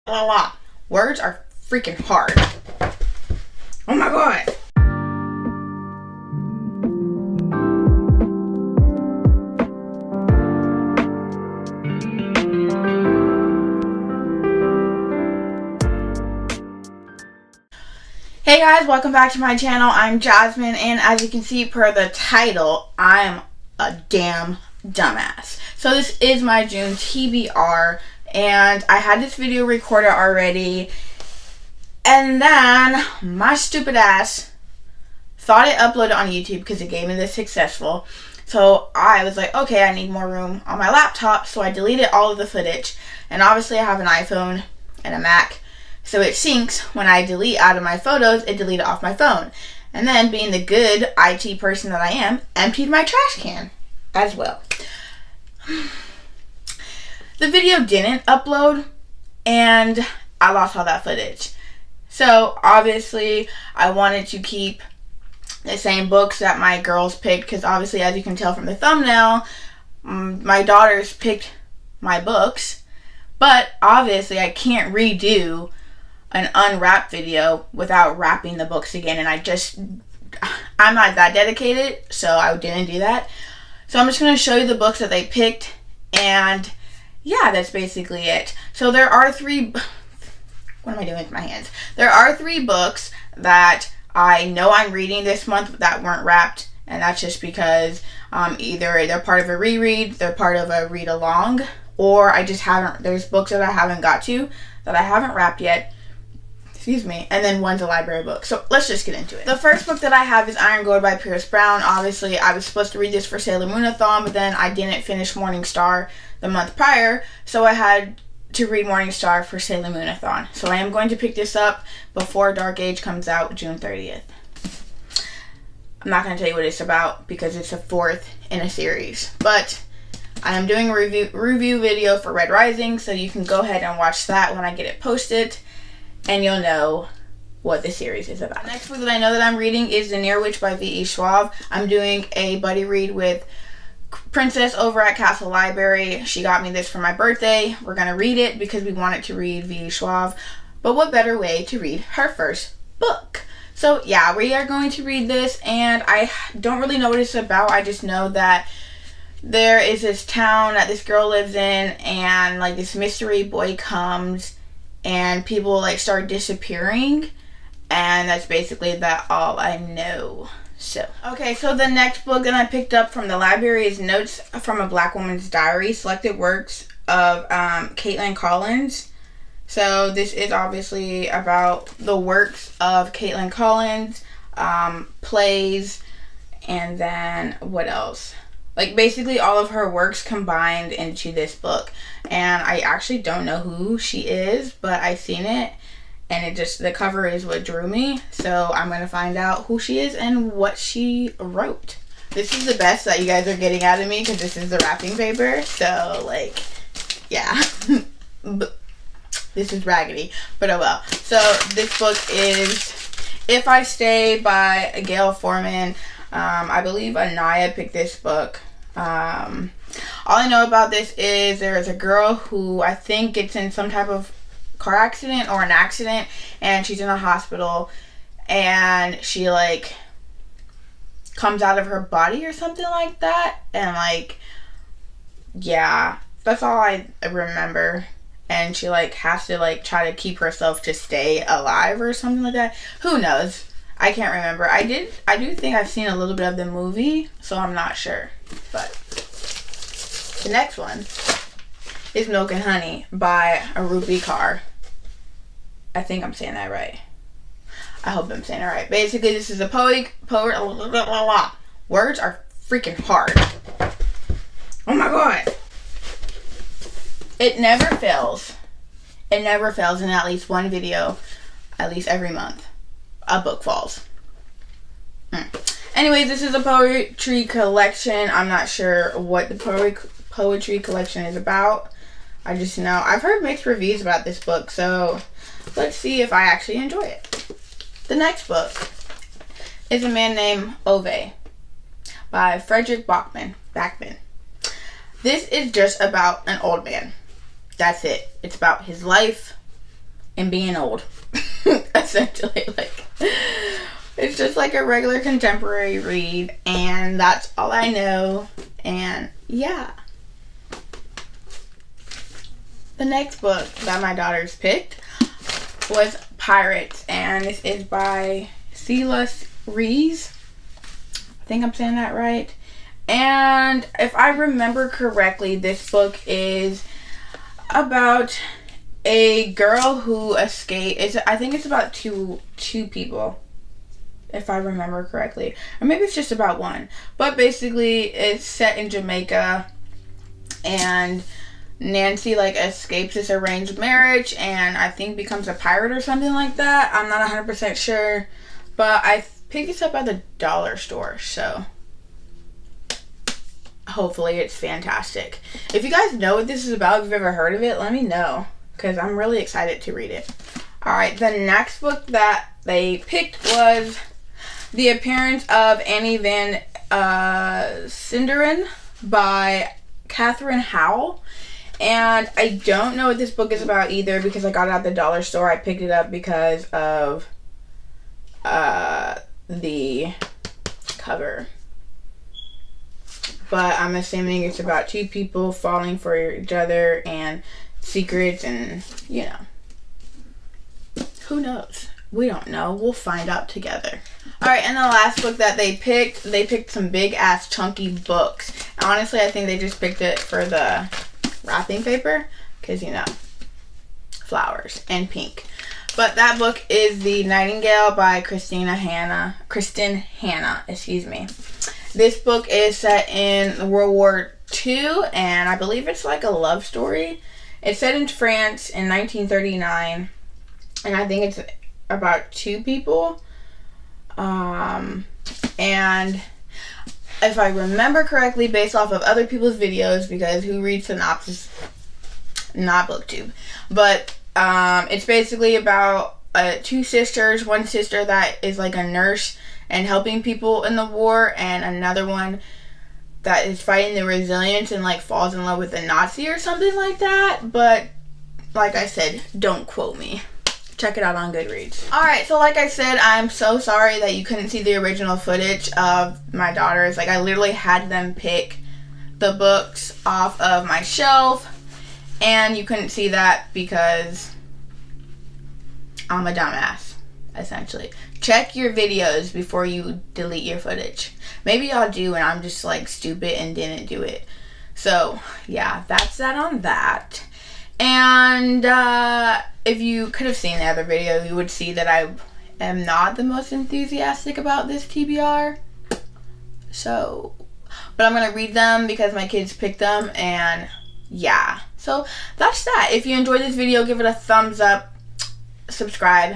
Words are freaking hard. Oh my god. Hey guys, welcome back to my channel. I'm Jasmine, and as you can see per the title, I'm a damn dumbass. So this is my June TBR, and I had this video recorded already, and then my stupid ass thought it uploaded on YouTube because it gave me this successful. So I was like, okay, I need more room on my laptop, so I deleted all of the footage. And obviously I have an iPhone and a Mac, so it syncs. When I delete out of my photos, it deleted off my phone. And then, being the good IT person that I am, emptied my trash can as well. The video didn't upload, and I lost all that footage. So obviously I wanted to keep the same books that my girls picked, because obviously, as you can tell from the thumbnail, my daughters picked my books. But obviously I can't redo an unwrapped video without wrapping the books again, and I'm not that dedicated, so I didn't do that. So I'm just going to show you the books that they picked, and yeah, that's basically it. So there are three, what am I doing with my hands? There are three books that I know I'm reading this month that weren't wrapped, and that's just because either they're part of a reread, they're part of a read along, or there's books that I haven't got to that I haven't wrapped yet. Excuse me, and then one's a library book. So let's just get into it. The first book that I have is Iron Gold by Pierce Brown. Obviously, I was supposed to read this for Sailor Moon-a-thon, but then I didn't finish Morning Star the month prior, so I had to read Morning Star for Sailor Moon-a-thon. So I am going to pick this up before Dark Age comes out June 30th. I'm not going to tell you what it's about because it's the fourth in a series, but I am doing a review video for Red Rising, so you can go ahead and watch that when I get it posted, and you'll know what the series is about. The next book that I know that I'm reading is The Near Witch by V.E. Schwab. I'm doing a buddy read with Princess over at Castle Library. She got me this for my birthday. We're going to read it because we wanted to read V.E. Schwab, but what better way to read her first book? So yeah, we are going to read this, and I don't really know what it's about. I just know that there is this town that this girl lives in, and like this mystery boy comes, and people like start disappearing, and that's basically all I know. So okay, so the next book that I picked up from the library is Notes from a Black Woman's Diary, selected works of Kaitlin Collins. So this is obviously about the works of Kaitlin Collins, plays, and then what else? Like basically all of her works combined into this book. And I actually don't know who she is, but I seen it, and the cover is what drew me. So I'm going to find out who she is and what she wrote. This is the best that you guys are getting out of me because this is the wrapping paper. So like, yeah. This is raggedy, but oh well. So this book is If I Stay by Gayle Forman. I believe Anaya picked this book. All I know about this is there is a girl who I think gets in some type of car accident or an accident, and she's in a hospital, and she like comes out of her body or something like that, and like, yeah, that's all I remember. And she like has to like try to keep herself to stay alive or something like that. Who knows? I can't remember. I do think I've seen a little bit of the movie, so I'm not sure. But the next one is Milk and Honey by Rupi Kaur. I think I'm saying that right. I hope I'm saying it right. Basically, this is a poet. Words are freaking hard. Oh my god. It never fails. It never fails in at least one video, at least every month. A book falls. Anyways, this is a poetry collection. I'm not sure what the poetry collection is about. I just know I've heard mixed reviews about this book, so let's see if I actually enjoy it. The next book is A Man Named Ove by Fredrick Backman. This is just about an old man. That's it. It's about his life, and being old. Essentially, like, it's just like a regular contemporary read, and that's all I know. And yeah. The next book that my daughters picked was Pirates, and this is by Celia Rees. I think I'm saying that right. And if I remember correctly, this book is about a girl who escaped. I think it's about two people, if I remember correctly. Or maybe it's just about one. But basically, it's set in Jamaica, and Nancy, like, escapes this arranged marriage and I think becomes a pirate or something like that. I'm not 100% sure. But I picked this up at the dollar store, so hopefully it's fantastic. If you guys know what this is about, if you've ever heard of it, let me know, because I'm really excited to read it. Alright, the next book that they picked was The Appearance of Annie Van Sinderen by Katherine Howe. And I don't know what this book is about either, because I got it at the dollar store. I picked it up because of the cover. But I'm assuming it's about two people falling for each other and secrets and, you know. Who knows? We don't know. We'll find out together. Alright, and the last book that they picked some big ass chunky books. Honestly, I think they just picked it for the wrapping paper, because, you know, flowers and pink. But that book is The Nightingale by Kristin Hanna, excuse me. This book is set in World War II, and I believe it's like a love story. It's set in France in 1939, and I think it's about two people. And if I remember correctly, based off of other people's videos, because who reads synopsis? Not BookTube. But it's basically about two sisters. One sister that is like a nurse and helping people in the war, and another one that is fighting the resilience and like falls in love with a Nazi or something like that. But like I said, don't quote me. Check it out on Goodreads. Alright, so like I said, I'm so sorry that you couldn't see the original footage of my daughters. Like, I literally had them pick the books off of my shelf, and you couldn't see that because I'm a dumbass, essentially. Check your videos before you delete your footage. Maybe y'all do and I'm just like stupid and didn't do it. So, yeah, that's that on that. And if you could have seen the other video, you would see that I am not the most enthusiastic about this TBR. So, but I'm going to read them because my kids picked them, and yeah. So, that's that. If you enjoyed this video, give it a thumbs up, subscribe,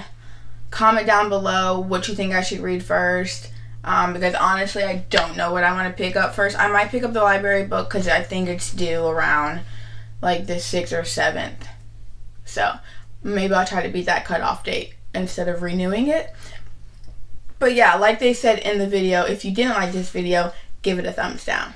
comment down below what you think I should read first. Because honestly, I don't know what I want to pick up first. I might pick up the library book because I think it's due around like the 6th or 7th. So maybe I'll try to beat that cutoff date instead of renewing it. But yeah, like they said in the video, if you didn't like this video, give it a thumbs down.